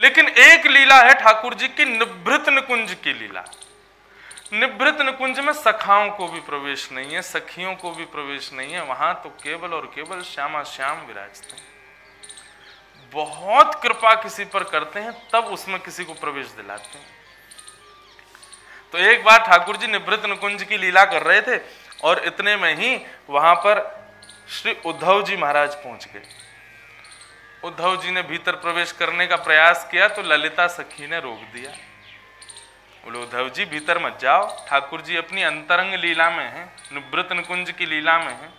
लेकिन एक लीला है ठाकुर जी की निभृत निकुंज की लीला। निभृत निकुंज में सखाओं को भी प्रवेश नहीं है, सखियों को भी प्रवेश नहीं है, वहां तो केवल और केवल श्यामा श्याम विराजते हैं। बहुत कृपा किसी पर करते हैं तब उसमें किसी को प्रवेश दिलाते हैं। तो एक बार ठाकुर जी निभृत निकुंज की लीला कर रहे थे और इतने में ही वहां पर श्री उद्धव जी महाराज पहुंच गए। उद्धव जी ने भीतर प्रवेश करने का प्रयास किया तो ललिता सखी ने रोक दिया। बोले उद्धव जी भीतर मत जाओ, ठाकुर जी अपनी अंतरंग लीला में हैं, निभृत निकुंज की लीला में हैं।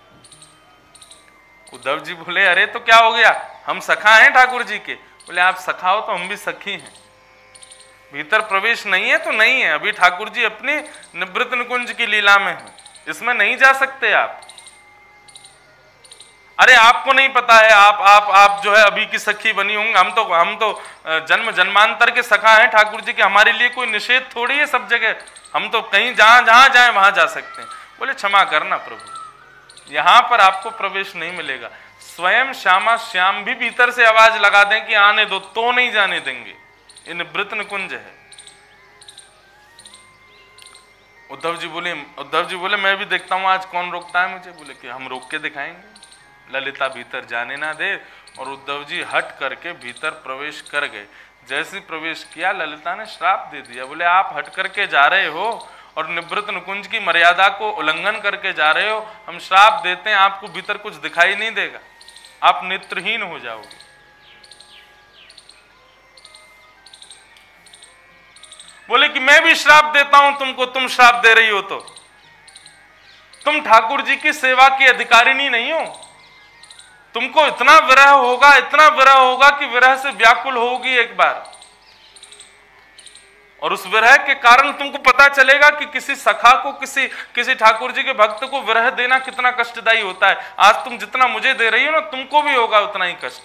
उद्धव जी बोले अरे तो क्या हो गया, हम सखा हैं ठाकुर जी के। बोले आप सखा हो तो हम भी सखी हैं, भीतर प्रवेश नहीं है तो नहीं है, अभी ठाकुर जी अपनी निभृत निकुंज की लीला में हैं, इसमें नहीं जा सकते आप। अरे आपको नहीं पता है, आप जो है अभी की सखी बनी होंगे, हम तो जन्म जन्मांतर के सखा हैं ठाकुर जी के, हमारे लिए कोई निषेध थोड़ी है सब जगह, हम तो कहीं जहां जाए वहां जा सकते हैं। बोले क्षमा करना प्रभु, यहां पर आपको प्रवेश नहीं मिलेगा। स्वयं श्यामा श्याम भी भीतर से आवाज लगा दें कि आने दो तो नहीं जाने देंगे, ये निभृत निकुंज है। उद्धव जी बोले मैं भी देखता हूं आज कौन रोकता है मुझे। बोले कि हम रोक के दिखाएंगे। ललिता भीतर जाने ना दे और उद्धव जी हट करके भीतर प्रवेश कर गए। जैसे प्रवेश किया ललिता ने श्राप दे दिया। बोले आप हट करके जा रहे हो और निभृत निकुंज की मर्यादा को उल्लंघन करके जा रहे हो, हम श्राप देते हैं आपको भीतर कुछ दिखाई नहीं देगा, आप नेत्रहीन हो जाओगे। बोले कि मैं भी श्राप देता हूं तुमको, तुम श्राप दे रही हो तो तुम ठाकुर जी की सेवा की अधिकारिणी नहीं हो, तुमको इतना विरह होगा कि विरह से व्याकुल होगी एक बार, और उस विरह के कारण तुमको पता चलेगा कि किसी सखा को किसी ठाकुर जी के भक्त को विरह देना कितना कष्टदायी होता है। आज तुम जितना मुझे दे रही हो ना, तुमको भी होगा उतना ही कष्ट।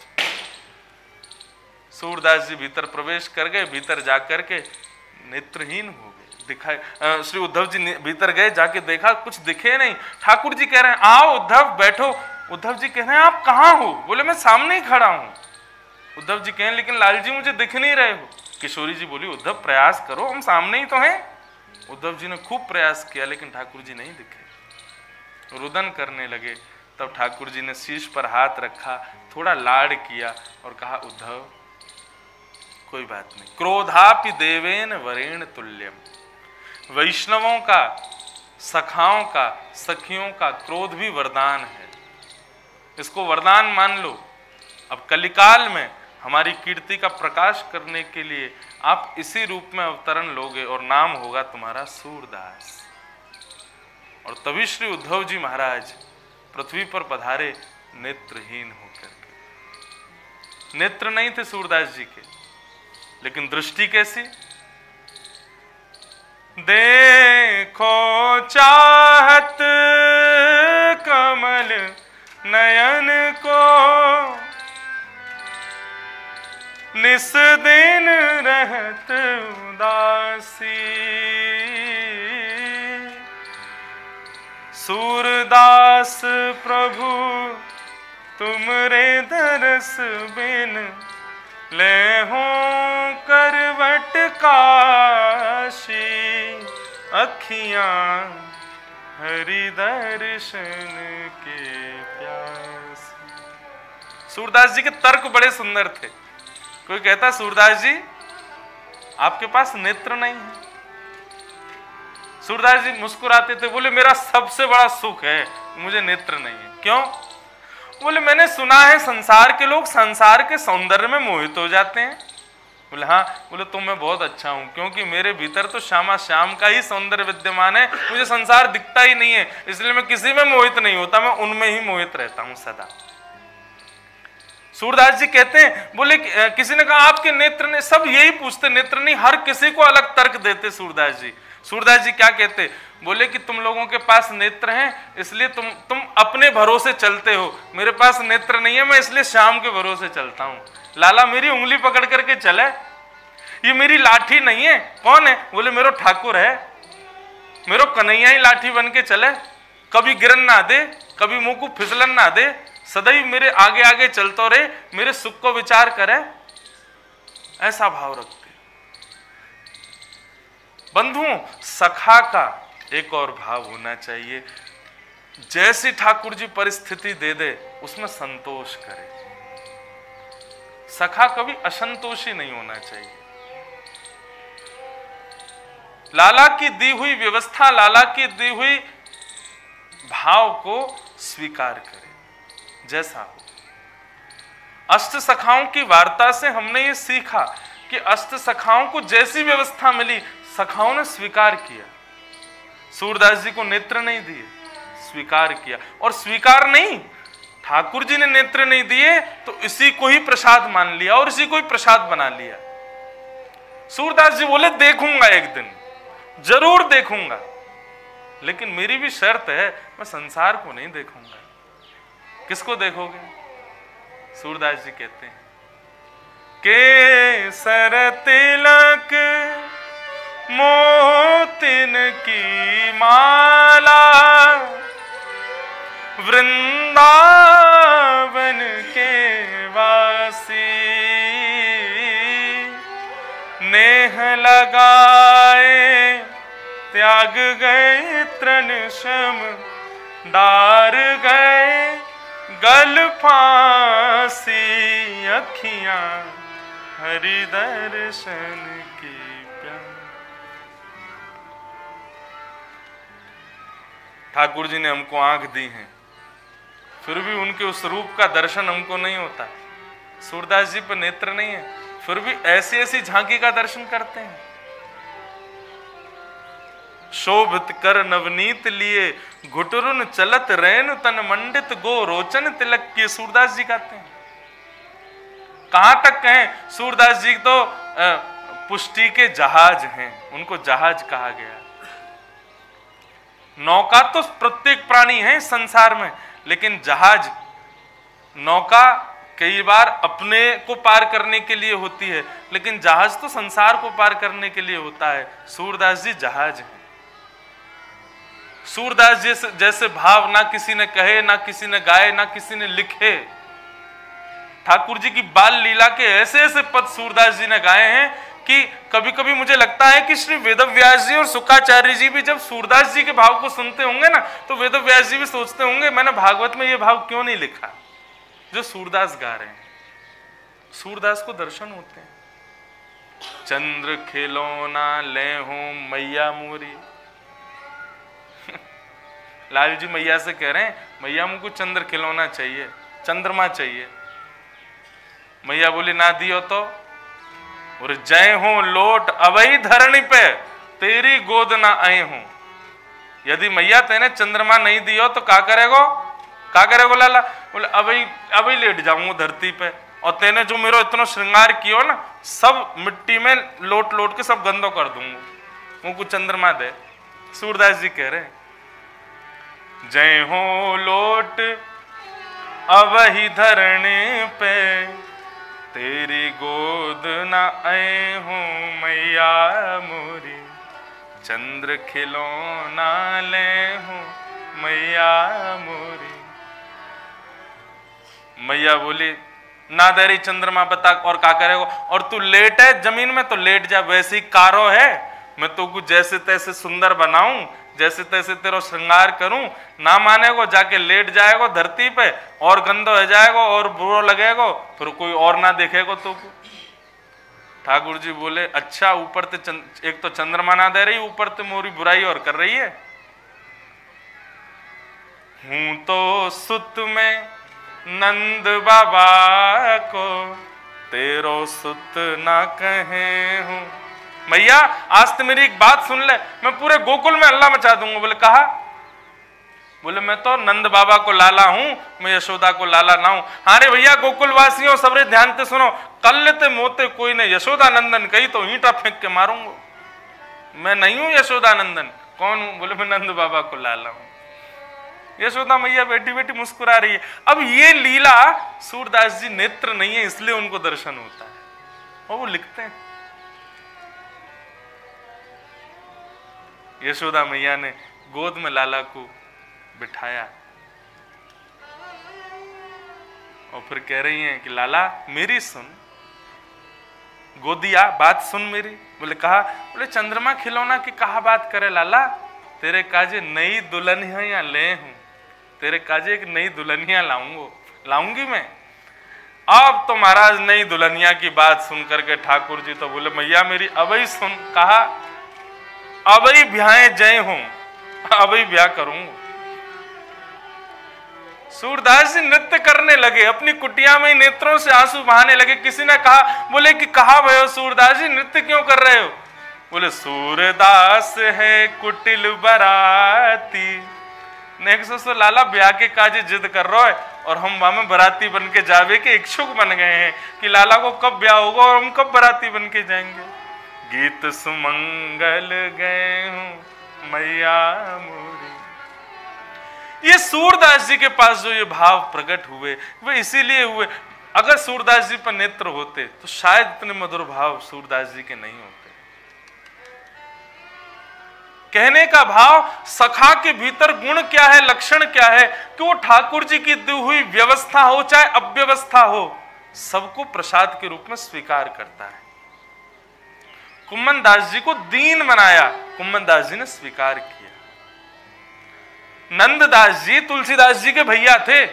सूरदास जी भीतर प्रवेश कर गए, भीतर जाकर के नेत्रहीन हो गए, दिखाई। श्री उद्धव जी भीतर गए, जाके देखा कुछ दिखे नहीं। ठाकुर जी कह रहे हैं आओ उद्धव बैठो। उद्धव जी कह रहे हैं आप कहाँ हो। बोले मैं सामने ही खड़ा हूं। उद्धव जी कहें लेकिन लाल जी मुझे दिख नहीं रहे हो। किशोरी जी बोली उद्धव प्रयास करो, हम सामने ही तो हैं। उद्धव जी ने खूब प्रयास किया लेकिन ठाकुर जी नहीं दिखे। रुदन करने लगे, तब ठाकुर जी ने शीश पर हाथ रखा, थोड़ा लाड़ किया और कहा उद्धव कोई बात नहीं, क्रोधापि देवेन वरेण तुल्यम। वैष्णवों का, सखाओं का, सखियों का क्रोध भी वरदान है, इसको वरदान मान लो। अब कलिकाल में हमारी कीर्ति का प्रकाश करने के लिए आप इसी रूप में अवतरण लोगे और नाम होगा तुम्हारा सूरदास। और तभी श्री उद्धव जी महाराज पृथ्वी पर पधारे नेत्रहीन होकर के। नेत्र नहीं थे सूरदास जी के, लेकिन दृष्टि कैसी। देखो चाहत कमल नयन को, निस दिन रहत उदासी। सूरदास प्रभु तुमरे दरस बिन, ले हो करवट काशी। अखियां हरि दर्शन के प्यास। सूरदास जी के तर्क बड़े सुंदर थे। कोई कहता सूरदास जी आपके पास नेत्र नहीं है। सूरदास जी मुस्कुराते थे, बोले मेरा सबसे बड़ा सुख है मुझे नेत्र नहीं है। क्यों? बोले मैंने सुना है संसार के लोग संसार के सौंदर्य में मोहित हो जाते हैं। बोले हाँ। बोले तो मैं बहुत अच्छा हूं, क्योंकि मेरे भीतर तो श्यामा श्याम का ही सौंदर्य विद्यमान है, मुझे संसार दिखता ही नहीं है, इसलिए मैं किसी में मोहित नहीं होता, मैं उनमें ही मोहित रहता हूं सदा। सूरदास जी कहते हैं, बोले किसी ने कहा आपके नेत्र ने, सब यही पूछते नेत्र नहीं, हर किसी को अलग तर्क देते सूरदास जी। सूरदास जी क्या कहते, बोले कि तुम लोगों के पास नेत्र हैं इसलिए तुम अपने भरोसे चलते हो, मेरे पास नेत्र नहीं है, मैं इसलिए श्याम के भरोसे चलता हूं। लाला मेरी उंगली पकड़ करके चले, ये मेरी लाठी नहीं है। कौन है? बोले मेरो ठाकुर है, मेरो कन्हैया ही लाठी बन के चले, कभी गिरन ना दे, कभी मुंह को फिसलन ना दे, सदैव मेरे आगे आगे चलते रहे, मेरे सुख को विचार करे। ऐसा भाव रखते। बंधुओं, सखा का एक और भाव होना चाहिए, जैसी ठाकुर जी परिस्थिति दे दे उसमें संतोष करे। सखा कभी असंतोषी नहीं होना चाहिए। लाला की दी हुई व्यवस्था, लाला की दी हुई भाव को स्वीकार करे जैसा हो। अष्ट सखाओं की वार्ता से हमने ये सीखा कि अष्ट सखाओं को जैसी व्यवस्था मिली सखाओं ने स्वीकार किया। सूरदास जी को नेत्र नहीं दिए, स्वीकार किया। और स्वीकार नहीं, ठाकुर जी ने नेत्र नहीं दिए तो इसी को ही प्रसाद मान लिया और इसी को ही प्रसाद बना लिया। सूरदास जी बोले देखूंगा, एक दिन जरूर देखूंगा, लेकिन मेरी भी शर्त है, मैं संसार को नहीं देखूंगा। किसको देखोगे? सूरदास जी कहते हैं, केसर तिलक मोतिन की माला, वृंदावन के वासी, नेह लगाए त्याग गए तृण शम, डार गए गल फांसी, अखियां हरि दर्शन की प्यास। ठाकुर जी ने हमको आंख दी है, फिर भी उनके उस रूप का दर्शन हमको नहीं होता। सूरदास जी पर नेत्र नहीं है, फिर भी ऐसी ऐसी झांकी का दर्शन करते हैं। शोभित कर नवनीत लिए, घुटरुन चलत रैन तन मंडित, गो रोचन तिलक किए। सूरदास जी गाते हैं। कहां तक कहें, सूरदास जी तो पुष्टि के जहाज हैं, उनको जहाज कहा गया। नौका तो प्रत्येक प्राणी है इस संसार में, लेकिन जहाज, नौका कई बार अपने को पार करने के लिए होती है, लेकिन जहाज तो संसार को पार करने के लिए होता है। सूरदास जी जहाज हैं। सूरदास जी जैसे भाव ना किसी ने कहे, ना किसी ने गाए, ना किसी ने लिखे। ठाकुर जी की बाल लीला के ऐसे ऐसे पद सूरदास जी ने गाए हैं कि कभी कभी मुझे लगता है कि श्री वेदव्यास जी और शुक्राचार्य जी भी जब सूरदास जी के भाव को सुनते होंगे ना, तो वेदव्यास जी भी सोचते होंगे मैंने भागवत में ये भाव क्यों नहीं लिखा जो सूरदास गा रहे हैं। सूरदास को दर्शन होते हैं। चंद्र खिलौना ले हूं मैया मोरी। लाल जी मैया से कह रहे हैं, मैया मुझको चंद्र खिलौना चाहिए, चंद्रमा चाहिए। मैया बोली ना दियो तो, और जय हो लोट अवई धरणी पे, तेरी गोद ना आए हूं। यदि मैया तेने चंद्रमा नहीं दियो तो का करेगो लाला? बोले अभी लेट जाऊंगा धरती पे, और तेने जो मेरा इतना श्रृंगार कियो ना, सब मिट्टी में लोट लोट के सब गंदो कर दूंगा, मुझको चंद्रमा दे। सूरदास जी कह रहे जय हो लोट अवही धरणी पे, तेरी गोद न आए हूं मैया मोरी, चंद्र खिलौना ले हूं मैया मोरी। मैया बोली ना दे रही चंद्रमा, बता और का करेगा? और तू लेट है जमीन में तो लेट जा, वैसी कारो है, मैं तो कुछ जैसे तैसे सुंदर बनाऊं, जैसे तैसे तेरा श्रृंगार करूं, ना मानेगो जाके लेट जाएगो धरती पे, और गंदो हो जाएगो और बुरो लगेगो, फिर कोई और ना देखेगो तो। ठाकुर जी बोले अच्छा, ऊपर ते एक तो चंद्रमा ना दे रही, ऊपर ते मोरी बुराई और कर रही है। हूं तो सुत में नंद बाबा को, तेरो सुत ना कहे हूं। मैया आज तो मेरी एक बात सुन ले, मैं पूरे गोकुल में हल्ला मचा दूंगा। बोले कहा? बोले मैं तो नंद बाबा को लाला हूं, मैं यशोदा को लाला ना हूं। हाँ रे भैया गोकुल वासियों सबरे ध्यान से सुनो, कल ते मोते कोई ने यशोदा नंदन कही तो ईंटा फेंक के मारूंगा। मैं नहीं हूं यशोदा नंदन। कौन हूं? बोले मैं नंद बाबा को लाला हूं। यशोदा मैया बैठी बैठी मुस्कुरा रही है। अब ये लीला सूरदास जी नेत्र नहीं है इसलिए उनको दर्शन होता है, और वो लिखते हैं। यशोदा मैया ने गोद में लाला को बिठाया और फिर कह रही हैं कि लाला मेरी सुन, गोदिया बात सुन मेरी। बोले कहा, बोले चंद्रमा खिलौना की कहा बात करे लाला, तेरे काजे नई दुल्हनिया ले हूं, तेरे काजे एक नई दुल्हनिया लाऊंगी मैं। अब तो महाराज नई दुल्हनिया की बात सुन करके ठाकुर जी तो बोले मैया मेरी अबई सुन। कहा अबई ब्याह जय हूं, अबई ब्याह करूंगा। सूरदास जी नृत्य करने लगे, अपनी कुटिया में नेत्रों से आंसू बहाने लगे। किसी ने कहा, बोले कि कहा भयो सूरदास जी नृत्य क्यों कर रहे हो? बोले सूरदास है कुटिल बराती। नेक्स्ट सो लाला ब्याह के काजे जिद कर रहा है और हम वहां में बराती बन के जावे के इच्छुक बन गए हैं कि लाला को कब ब्याह होगा और हम कब बराती बन के जाएंगे। गीत सुमंगल गए हूं मैया मोरी। ये सूरदास जी के पास जो ये भाव प्रकट हुए वे इसीलिए हुए। अगर सूरदास जी पर नेत्र होते तो शायद इतने मधुर भाव सूरदास जी के नहीं होते। कहने का भाव सखा के भीतर गुण क्या है, लक्षण क्या है कि वो ठाकुर जी की दी हुई व्यवस्था हो चाहे अव्यवस्था हो, सबको प्रसाद के रूप में स्वीकार करता है। कुम्मन दास जी को दीन बनाया, कुम्मन दास जी ने स्वीकार किया। नंददास जी तुलसीदास जी के भैया थे,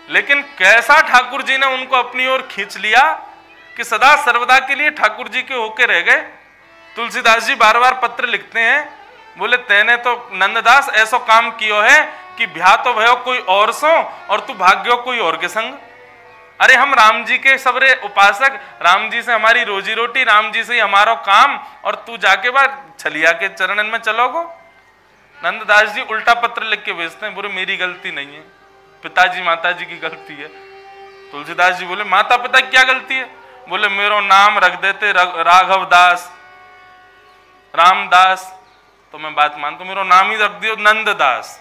लेकिन कैसा ठाकुर जी ने उनको अपनी ओर खींच लिया कि सदा सर्वदा के लिए ठाकुर जी के होके रह गए। तुलसीदास जी बार बार पत्र लिखते हैं, बोले तेने तो नंददास ऐसा काम कियो है कि ब्याह तो भयो कोई और सो और तू भाग्यो कोई और के संग। अरे हम राम जी के सबरे उपासक, राम जी से हमारी रोजी रोटी, राम जी से ही हमारा काम, और तू जाके बाद छलिया के चरणन में चलोगो। नंददास जी उल्टा पत्र लिख के भेजते हैं, बोले मेरी गलती नहीं है, पिताजी माताजी की गलती है। तुलसीदास जी बोले माता पिता क्या गलती है? बोले मेरो नाम रख देते राघव दास, रामदास तो मैं बात मानता हूं, मेरा नाम ही रख दियो नंददास,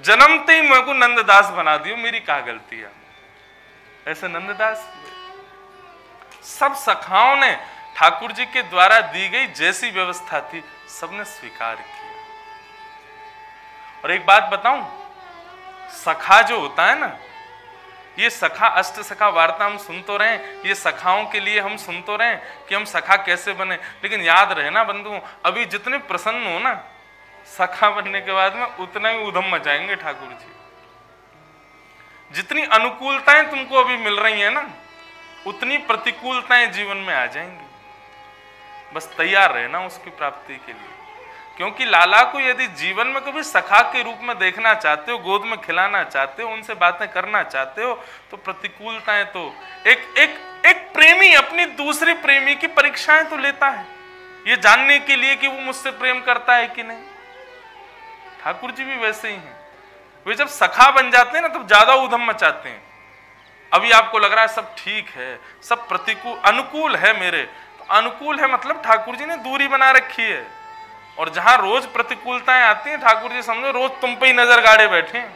जन्मते ही मेरे को नंददास बना दियो, मेरी क्या गलती है? ऐसे नंददास सब सखाओं ने ठाकुर जी के द्वारा दी गई जैसी व्यवस्था थी सबने स्वीकार किया। और एक बात बताऊं, सखा जो होता है ना, ये सखा अष्ट सखा वार्ता हम सुन तो रहे, ये सखाओं के लिए हम सुन तो रहे कि हम सखा कैसे बने, लेकिन याद रहे ना बंधुओं, अभी जितने प्रसन्न हो ना सखा बनने के बाद में उतना ही उधम मचाएंगे ठाकुर जी। जितनी अनुकूलताएं तुमको अभी मिल रही है ना, उतनी प्रतिकूलताएं जीवन में आ जाएंगी। बस तैयार रहे ना उसकी प्राप्ति के लिए, क्योंकि लाला को यदि जीवन में कभी सखा के रूप में देखना चाहते हो, गोद में खिलाना चाहते हो, उनसे बातें करना चाहते हो, तो प्रतिकूलताएं तो एक प्रेमी अपनी दूसरी प्रेमी की परीक्षाएं तो लेता है, ये जानने के लिए कि वो मुझसे प्रेम करता है कि नहीं। ठाकुर जी भी वैसे ही हैं, वे जब सखा बन जाते हैं ना तब ज्यादा उधम मचाते हैं। अभी आपको लग रहा है सब ठीक है, सब प्रतिकूल अनुकूल है मेरे, तो अनुकूल है मतलब ठाकुर जी ने दूरी बना रखी है, और जहां रोज प्रतिकूलताएं आती हैं ठाकुर जी समझो रोज तुम पे ही नजर गाड़े बैठे हैं,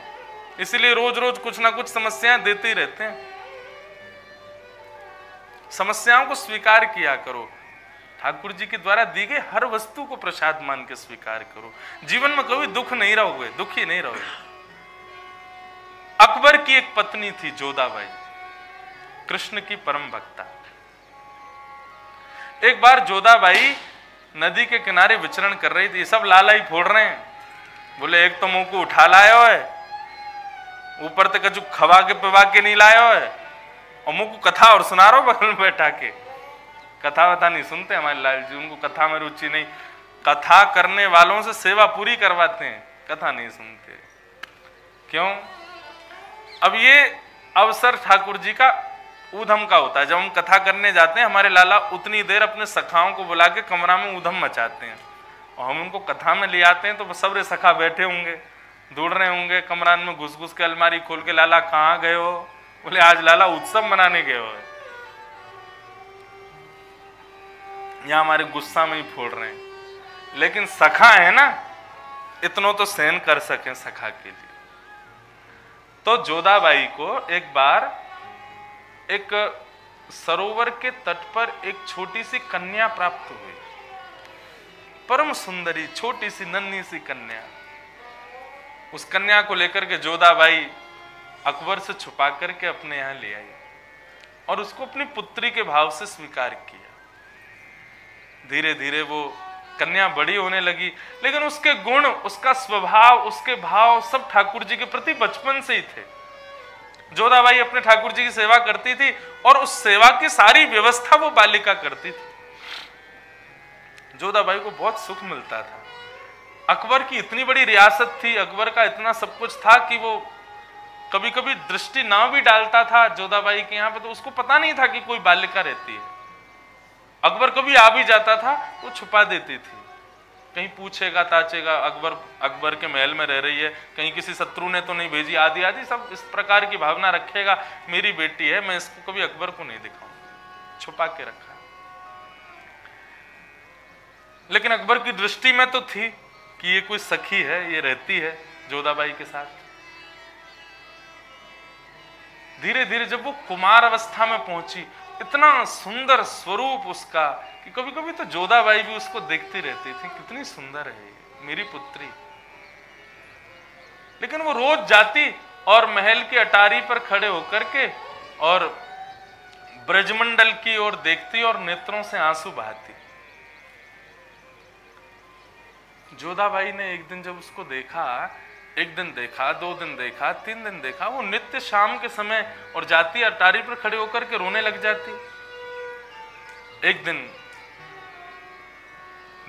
इसलिए रोज रोज कुछ ना कुछ समस्याएं देते ही रहते हैं। समस्याओं को स्वीकार किया करो, ठाकुर जी के द्वारा दी गई हर वस्तु को प्रसाद मान के स्वीकार करो। जीवन में कभी दुख नहीं रहोगे, दुखी नहीं रहोगे। अकबर की एक पत्नी थी जोधाबाई, कृष्ण की परम भक्ता। एक बार जोधाबाई नदी के किनारे विचरण कर रही थी, सब लाला ही फोड़ रहे हैं। बोले एक तो मुंह को उठा लाया है, ऊपर तक कछु खवा के पिवा के नहीं लाया है, और मुंह को कथा और सुना रहा बगल में बैठा के। कथा वथा नहीं सुनते हमारे लाल जी, उनको कथा में रुचि नहीं। कथा करने वालों से सेवा पूरी करवाते हैं, कथा नहीं सुनते। क्यों? अब ये अवसर ठाकुर जी का ऊधम का होता है। जब हम कथा करने जाते हैं हमारे लाला उतनी देर अपने सखाओं को बुला के कमरा में ऊधम मचाते हैं, और हम उनको कथा में ले आते हैं तो सबरे सखा बैठे होंगे, दौड़ रहे होंगे कमरान में, घुस घुस के अलमारी खोल के लाला कहाँ गए हो? बोले आज लाला उत्सव मनाने गए हो, यहाँ हमारे गुस्सा में ही फोड़ रहे हैं। लेकिन सखा है ना, इतनों तो सहन कर सके सखा के लिए। तो जोधाबाई को एक बार एक सरोवर के तट पर एक छोटी सी कन्या प्राप्त हुई, परम सुंदरी छोटी सी नन्ही सी कन्या। उस कन्या को लेकर के जोधाबाई अकबर से छुपा करके अपने यहां ले आई। और उसको अपनी पुत्री के भाव से स्वीकार किया। धीरे धीरे वो कन्या बड़ी होने लगी, लेकिन उसके गुण, उसका स्वभाव, उसके भाव सब ठाकुर जी के प्रति बचपन से ही थे। जोधाबाई अपने ठाकुर जी की सेवा करती थी और उस सेवा की सारी व्यवस्था वो बालिका करती थी। जोधाबाई को बहुत सुख मिलता था। अकबर की इतनी बड़ी रियासत थी, अकबर का इतना सब कुछ था कि वो कभी कभी दृष्टि ना भी डालता था जोधाबाई के यहाँ पे, तो उसको पता नहीं था कि कोई बालिका रहती है। अकबर कभी आ भी जाता था वो छुपा देती थी, कहीं पूछेगा ताचेगा अकबर के महल में रह रही है, कहीं किसी शत्रु ने तो नहीं भेजी, आदि आदि सब इस प्रकार की भावना रखेगा, मेरी बेटी है, मैं इसको कभी अकबर को नहीं दिखाऊंगा, छुपा के रखा। लेकिन अकबर की दृष्टि में तो थी कि ये कोई सखी है, ये रहती है जोधाबाई के साथ। धीरे धीरे जब वो कुमार अवस्था में पहुंची, इतना सुंदर स्वरूप उसका कि कभी कभी तो जोधाबाई भी उसको देखती रहती थी, कितनी सुंदर है ये मेरी पुत्री। लेकिन वो रोज जाती और महल की अटारी पर खड़े होकर के और ब्रजमंडल की ओर देखती और नेत्रों से आंसू बहाती। जोधाबाई ने एक दिन जब उसको देखा, एक दिन देखा, 2 दिन देखा, 3 दिन देखा, वो नित्य शाम के समय और जाती अटारी पर खड़े होकर के रोने लग जाती। एक दिन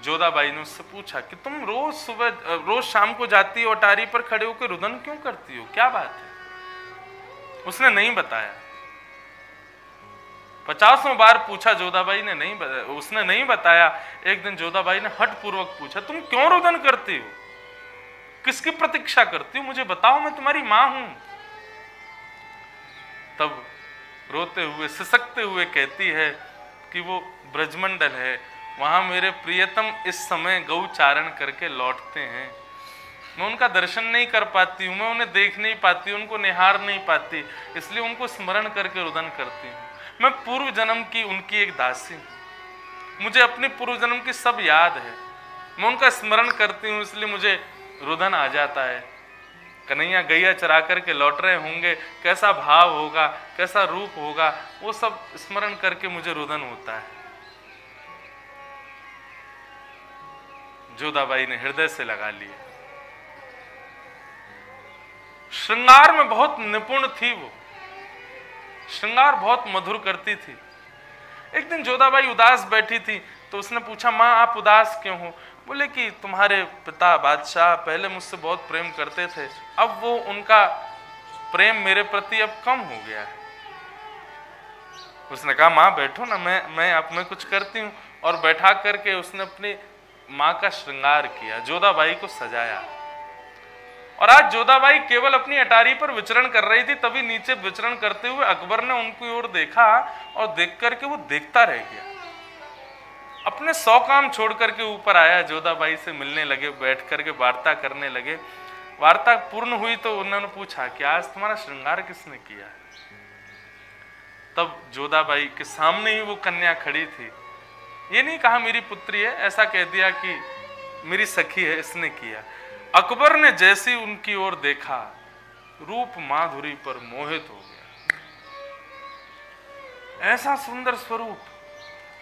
जोधाबाई ने उससे पूछा कि तुम रोज शाम को जाती हो अटारी पर खड़े होकर रुदन क्यों करती हो, क्या बात है? उसने नहीं बताया। 50 बार पूछा जोधाबाई ने, उसने नहीं बताया। एक दिन जोधाबाई ने हठ पूर्वक पूछा, तुम क्यों रुदन करती हो, किसकी प्रतीक्षा करती हो, मुझे बताओ, मैं तुम्हारी मां हूं। तब रोते हुए सिसकते हुए कहती है कि वो ब्रजमंडल है, वहां मेरे प्रियतम इस समय गौचारण करके लौटते हैं, मैं उनका दर्शन नहीं कर पाती हूँ, मैं उन्हें देख नहीं पाती, उनको निहार नहीं पाती, इसलिए उनको स्मरण करके रुदन करती हूँ। मैं पूर्व जन्म की उनकी एक दासी हूँ, मुझे अपने पूर्व जन्म की सब याद है, मैं उनका स्मरण करती हूँ, इसलिए मुझे रुदन आ जाता है। कन्हैया गैया चरा करके लौट रहे होंगे, कैसा भाव होगा, कैसा रूप होगा, वो सब स्मरण करके मुझे रुदन होता है। जोधाबाई ने हृदय से लगा लिया। श्रृंगार में बहुत निपुण थी वो, श्रृंगार बहुत मधुर करती थी। एक दिन जोधाबाई उदास बैठी थी तो उसने पूछा, माँ आप उदास क्यों हो? बोले कि तुम्हारे पिता बादशाह पहले मुझसे बहुत प्रेम करते थे, अब वो उनका प्रेम मेरे प्रति अब कम हो गया है। उसने कहा माँ बैठो ना, मैं आप में कुछ करती हूँ। और बैठा करके उसने अपनी माँ का श्रृंगार किया, जोधाबाई को सजाया। और आज जोधाबाई केवल अपनी अटारी पर विचरण कर रही थी, तभी नीचे विचरण करते हुए अकबर ने उनकी ओर देखा और देख करके वो देखता रह गया। अपने 100 काम छोड़ करके ऊपर आया, जोधाबाई से मिलने लगे, बैठ करके वार्ता करने लगे। वार्ता पूर्ण हुई तो उन्होंने पूछा कि आज तुम्हारा श्रृंगार किसने किया? तब जोधाबाई के सामने ही वो कन्या खड़ी थी। ये नहीं कहा मेरी पुत्री है, ऐसा कह दिया कि मेरी सखी है, इसने किया। अकबर ने जैसे उनकी ओर देखा, रूप माधुरी पर मोहित हो गया। ऐसा सुंदर स्वरूप,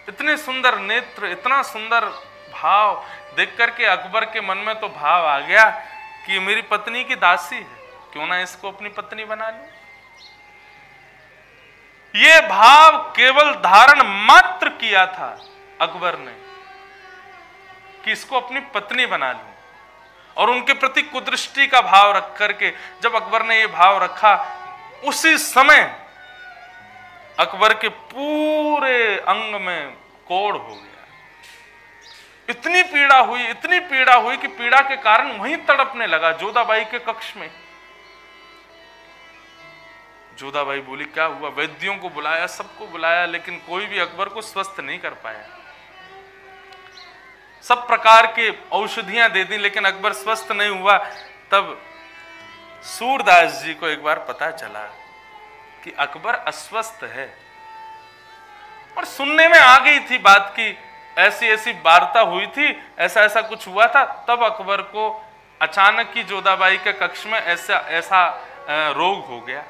इतने सुंदर नेत्र, इतना सुंदर भाव देख करके अकबर के मन में तो भाव आ गया कि मेरी पत्नी की दासी है, क्यों ना इसको अपनी पत्नी बना लूं। ये भाव केवल धारण मात्र किया था अकबर ने कि इसको अपनी पत्नी बना लूं, और उनके प्रति कुदृष्टि का भाव रख करके जब अकबर ने ये भाव रखा, उसी समय अकबर के पूरे अंग में कोढ़ हो गया। इतनी पीड़ा हुई, इतनी पीड़ा हुई कि पीड़ा के कारण वहीं तड़पने लगा जोधाबाई के कक्ष में। जोधाबाई बोली क्या हुआ? वैद्यों को बुलाया, सबको बुलाया, लेकिन कोई भी अकबर को स्वस्थ नहीं कर पाया। सब प्रकार के औषधियां दे दी, लेकिन अकबर स्वस्थ नहीं हुआ। तब सूरदास जी को एक बार पता चला कि अकबर अस्वस्थ है, और सुनने में आ गई थी बात की, ऐसी ऐसी वार्ता हुई थी, ऐसा ऐसा कुछ हुआ था। तब अकबर को अचानक ही जोधाबाई के कक्ष में ऐसा रोग हो गया।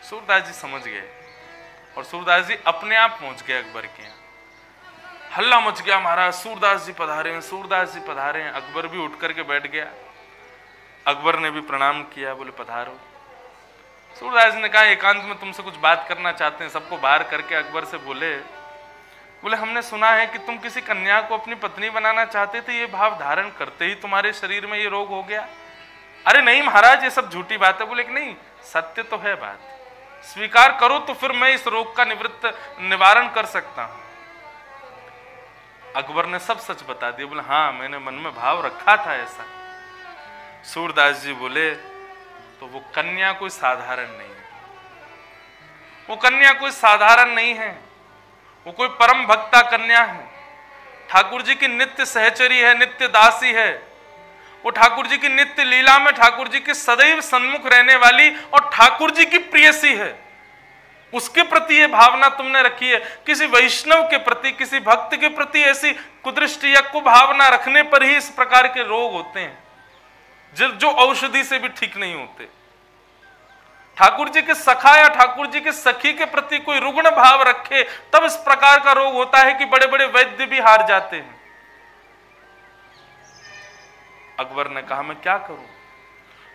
सूरदास जी समझ गए। और सूरदास जी अपने आप पहुंच गए अकबर के यहाँ। हल्ला मच गया, महाराज सूरदास जी पधारे हैं, सूरदास जी पधारे हैं। अकबर भी उठ करके बैठ गया। अकबर ने भी प्रणाम किया, बोले पधारो। सूरदास जी ने कहा एकांत में तुमसे कुछ बात करना चाहते हैं। सबको बाहर करके अकबर से बोले हमने सुना है कि तुम किसी कन्या को अपनी पत्नी बनाना चाहते थे, ये भाव धारण करते ही तुम्हारे शरीर में ये रोग हो गया। अरे नहीं महाराज, ये सब झूठी बात है। बोले कि नहीं, सत्य तो है बात, स्वीकार करो तो फिर मैं इस रोग का निवारण कर सकता हूं। अकबर ने सब सच बता दिया। बोले हाँ, मैंने मन में भाव रखा था ऐसा। सूरदास जी बोले तो वो कन्या कोई साधारण नहीं है, वो कन्या कोई साधारण नहीं है, वो कोई परम भक्ता कन्या है, ठाकुर जी की नित्य सहचरी है, नित्य दासी है। वो ठाकुर जी की नित्य लीला में ठाकुर जी के सदैव सन्मुख रहने वाली और ठाकुर जी की प्रेयसी है। उसके प्रति ये भावना तुमने रखी है। किसी वैष्णव के प्रति, किसी भक्त के प्रति ऐसी कुदृष्टि या कुभावना रखने पर ही इस प्रकार के रोग होते हैं, जो औषधि से भी ठीक नहीं होते। ठाकुर जी के सखा या ठाकुर जी के सखी के प्रति कोई रुग्ण भाव रखे तब इस प्रकार का रोग होता है कि बड़े बड़े वैद्य भी हार जाते हैं। अकबर ने कहा मैं क्या करूं?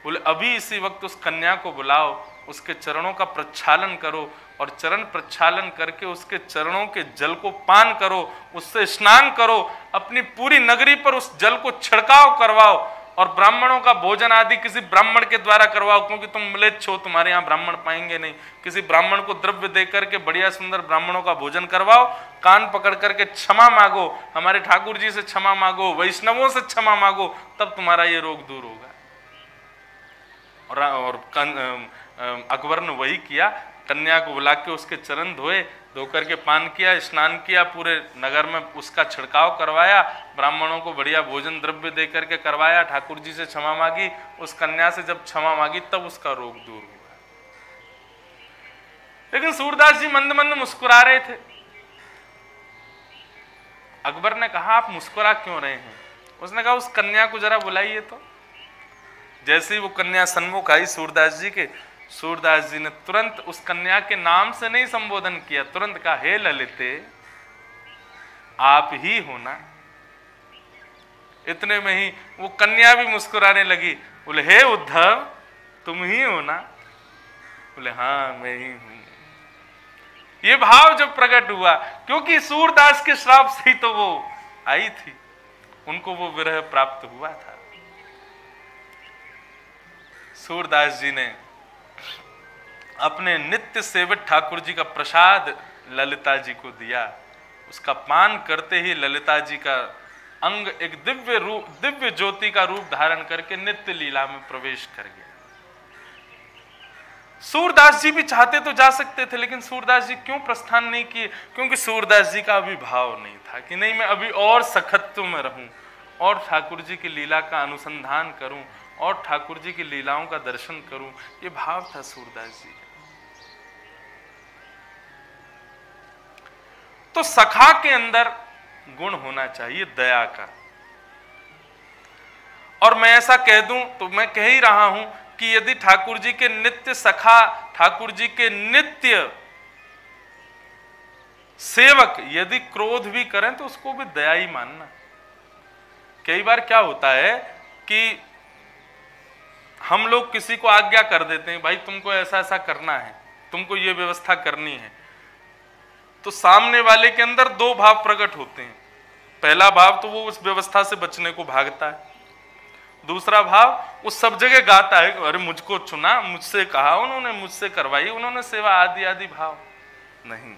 बोले अभी इसी वक्त उस कन्या को बुलाओ, उसके चरणों का प्रक्षालन करो और चरण प्रक्षालन करके उसके चरणों के जल को पान करो, उससे स्नान करो, अपनी पूरी नगरी पर उस जल को छिड़काव करवाओ और ब्राह्मणों का भोजन आदि किसी ब्राह्मण के द्वारा करवाओ, क्योंकि तुम म्लेच्छ हो, तुम्हारे यहाँ ब्राह्मण पाएंगे नहीं। किसी ब्राह्मण को द्रव्य देकर के बढ़िया सुंदर ब्राह्मणों का भोजन करवाओ, कान पकड़ करके क्षमा मांगो, हमारे ठाकुर जी से क्षमा मांगो, वैष्णवों से क्षमा मांगो, तब तुम्हारा ये रोग दूर होगा। और अकबर ने वही किया। कन्या को बुला के उसके चरण धोए, धो करके पान किया, स्नान किया, पूरे नगर में उसका छिड़काव करवाया, ब्राह्मणों को बढ़िया भोजन द्रव्य दे करके करवाया, ठाकुर जी से क्षमा मांगी। उस कन्या से जब क्षमा मांगी तब उसका रोग दूर हुआ। लेकिन सूरदास जी मंद मंद मुस्कुरा रहे थे। अकबर ने कहा आप मुस्कुरा क्यों रहे हैं? उसने कहा उस कन्या को जरा बुलाइए। तो जैसे ही वो कन्या सन्मुख आई सूरदास जी के, सूरदास जी ने तुरंत उस कन्या के नाम से नहीं संबोधन किया, तुरंत कहा हे ललिते आप ही हो ना। इतने में ही वो कन्या भी मुस्कुराने लगी। बोले हे उद्धव तुम ही हो ना? बोले हाँ मैं ही हूं। ये भाव जब प्रकट हुआ, क्योंकि सूरदास के श्राप से ही तो वो आई थी, उनको वो विरह प्राप्त हुआ था। सूरदास जी ने अपने नित्य सेवित ठाकुर जी का प्रसाद ललिता जी को दिया। उसका पान करते ही ललिता जी का अंग एक दिव्य ज्योति का रूप धारण करके नित्य लीला में प्रवेश कर गया। सूरदास जी भी चाहते तो जा सकते थे, लेकिन सूरदास जी क्यों प्रस्थान नहीं किए? क्योंकि सूरदास जी का अभी भाव नहीं था कि नहीं मैं अभी और सखत्व में रहूं और ठाकुर जी की लीला का अनुसंधान करूं और ठाकुर जी की लीलाओं का दर्शन करूं। ये भाव था सूरदास जी का। तो सखा के अंदर गुण होना चाहिए दया का। और मैं ऐसा कह दूं तो मैं कह ही रहा हूं कि यदि ठाकुर जी के नित्य सखा, ठाकुर जी के नित्य सेवक यदि क्रोध भी करें तो उसको भी दया ही मानना। कई बार क्या होता है कि हम लोग किसी को आज्ञा कर देते हैं, भाई तुमको ऐसा ऐसा करना है, तुमको ये व्यवस्था करनी है, तो सामने वाले के अंदर दो भाव प्रकट होते हैं। पहला भाव तो वो उस व्यवस्था से बचने को भागता है, दूसरा भाव वो सब जगह गाता है अरे मुझको चुना, मुझसे कहा उन्होंने, मुझसे करवाई उन्होंने सेवा, आदि आदि भाव नहीं।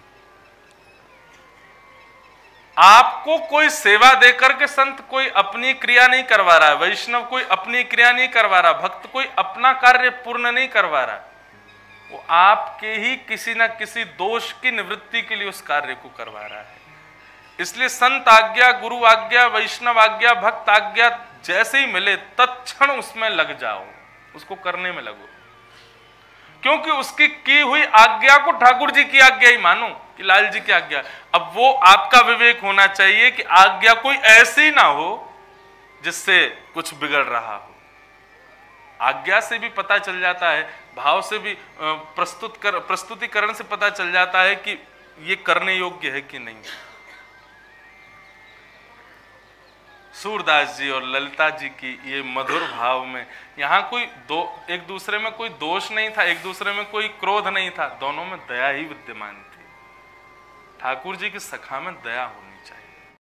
आपको कोई सेवा देकर के संत कोई अपनी क्रिया नहीं करवा रहा है, वैष्णव कोई अपनी क्रिया नहीं करवा रहा, भक्त कोई अपना कार्य पूर्ण नहीं करवा रहा, वो आपके ही किसी न किसी दोष की निवृत्ति के लिए उस कार्य को करवा रहा है। इसलिए संत आज्ञा, गुरु आज्ञा, वैष्णव आज्ञा, भक्त आज्ञा जैसे ही मिले तत्क्षण उसमें लग जाओ, उसको करने में लगो, क्योंकि उसकी की हुई आज्ञा को ठाकुर जी की आज्ञा ही मानो कि लाल जी की आज्ञा। अब वो आपका विवेक होना चाहिए कि आज्ञा कोई ऐसी ना हो जिससे कुछ बिगड़ रहा हो। आज्ञा से भी पता चल जाता है, भाव से भी प्रस्तुतिकरण से पता चल जाता है कि ये करने योग्य है कि नहीं। सूरदास जी और ललिता जी की ये मधुर भाव में, यहाँ कोई एक दूसरे में कोई दोष नहीं था, एक दूसरे में कोई क्रोध नहीं था, दोनों में दया ही विद्यमान थी। ठाकुर जी की सखा में दया होनी चाहिए।